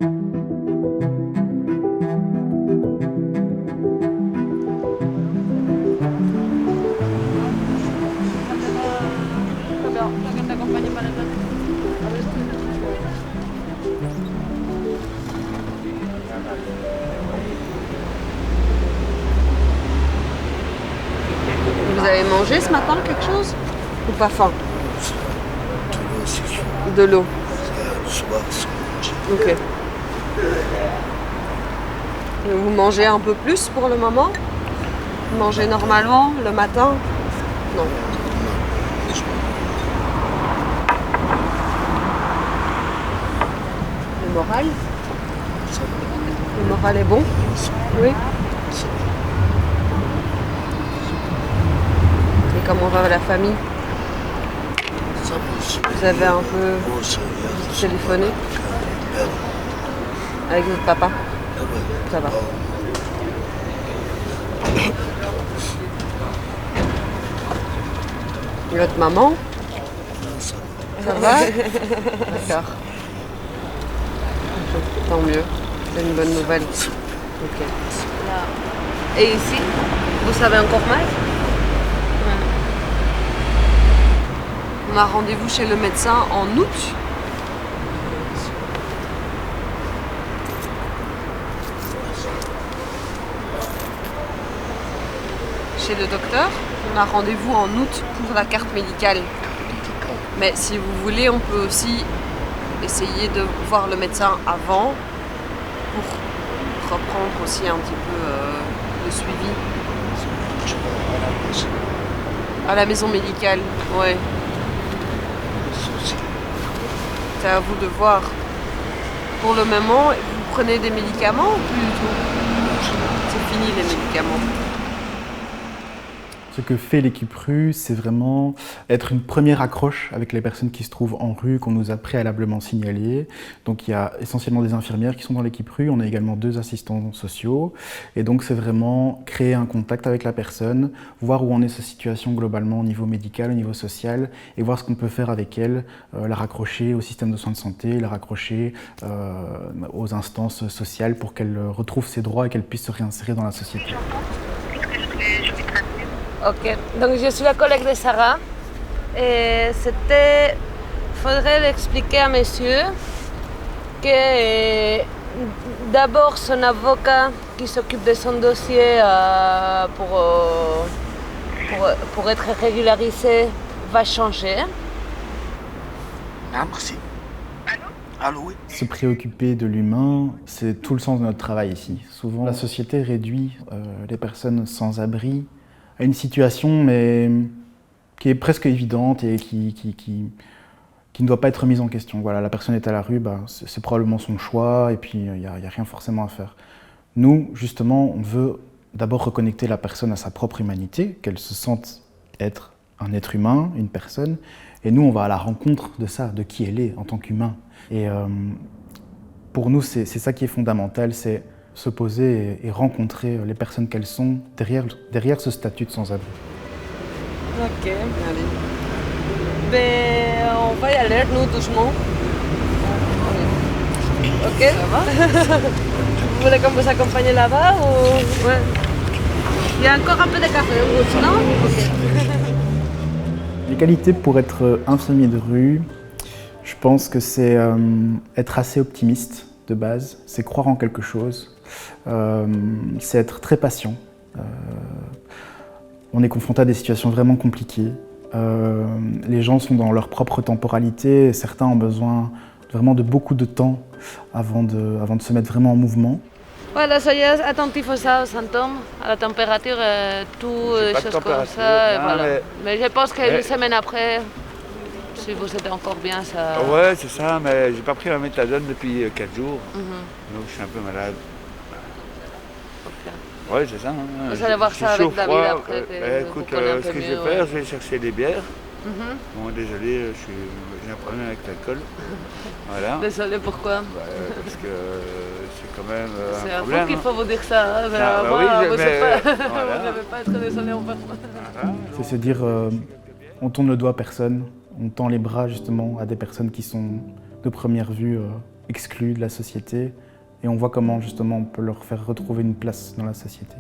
Vous avez mangé ce matin quelque chose? Ou pas faim? De l'eau. Ok. Et vous mangez un peu plus pour le moment? Vous mangez normalement le matin? Non. Le moral? Le moral est bon? Oui. Et comment va la famille? Vous avez un peu téléphoné avec votre papa? Ça va. Et votre maman? Ça va? D'accord. Tant mieux. C'est une bonne nouvelle. Ok. Et ici, vous savez encore mal? On a rendez-vous chez le médecin en août. Chez le docteur, on a rendez-vous en août pour la carte médicale. Mais si vous voulez, on peut aussi essayer de voir le médecin avant pour reprendre aussi un petit peu le suivi. À la maison médicale, ouais. C'est à vous de voir. Pour le moment, vous prenez des médicaments ou plus du tout? C'est fini les médicaments. Ce que fait l'équipe rue, c'est vraiment être une première accroche avec les personnes qui se trouvent en rue, qu'on nous a préalablement signalées. Donc il y a essentiellement des infirmières qui sont dans l'équipe rue, on a également 2 assistants sociaux. Et donc c'est vraiment créer un contact avec la personne, voir où en est sa situation globalement au niveau médical, au niveau social, et voir ce qu'on peut faire avec elle, la raccrocher au système de soins de santé, la raccrocher aux instances sociales pour qu'elle retrouve ses droits et qu'elle puisse se réinsérer dans la société. Ok, donc je suis la collègue de Sarah et faudrait l'expliquer à monsieur que d'abord son avocat qui s'occupe de son dossier pour être régularisé va changer. Ah, merci. Allô, oui. Se préoccuper de l'humain, c'est tout le sens de notre travail ici. Souvent, la société réduit les personnes sans abri à une situation mais qui est presque évidente et qui ne doit pas être remise en question. Voilà, la personne est à la rue, c'est probablement son choix et puis il n'y a rien forcément à faire. Nous, justement, on veut d'abord reconnecter la personne à sa propre humanité, qu'elle se sente être un être humain, une personne, et nous, on va à la rencontre de ça, de qui elle est en tant qu'humain. Et pour nous, c'est ça qui est fondamental, c'est se poser et rencontrer les personnes qu'elles sont derrière ce statut de sans-abri. Ok, allez. Ben, on va y aller, nous, doucement. Ok? Ça va? Vous voulez qu'on vous accompagne là-bas ou... Ouais. Il y a encore un peu de café en route, non? Ok. Les qualités pour être infirmier de rue, je pense que c'est être assez optimiste de base, c'est croire en quelque chose. C'est être très patient. On est confronté à des situations vraiment compliquées. Les gens sont dans leur propre temporalité et certains ont besoin vraiment de beaucoup de temps avant de se mettre vraiment en mouvement. Voilà, soyez attentif aux symptômes, à la température, tout, des choses comme ça. Voilà. Mais je pense qu'une semaine après, si vous êtes encore bien, ça... Ouais, c'est ça, mais j'ai pas pris la méthadone depuis 4 jours. Donc je suis un peu malade. Okay. Ouais, c'est ça. Vous allez voir ça avec David après. Écoute, ce que je vais faire, je vais chercher des bières. Bon, désolé, j'ai un problème avec l'alcool. Voilà. Désolé, pourquoi? Parce que c'est quand même c'est un à problème. vous qu'il faut vous dire ça. Hein, vous ne devez pas être désolé envers moi. C'est se dire, on tourne le doigt à personne, on tend les bras justement à des personnes qui sont de première vue exclus de la société et on voit comment justement on peut leur faire retrouver une place dans la société.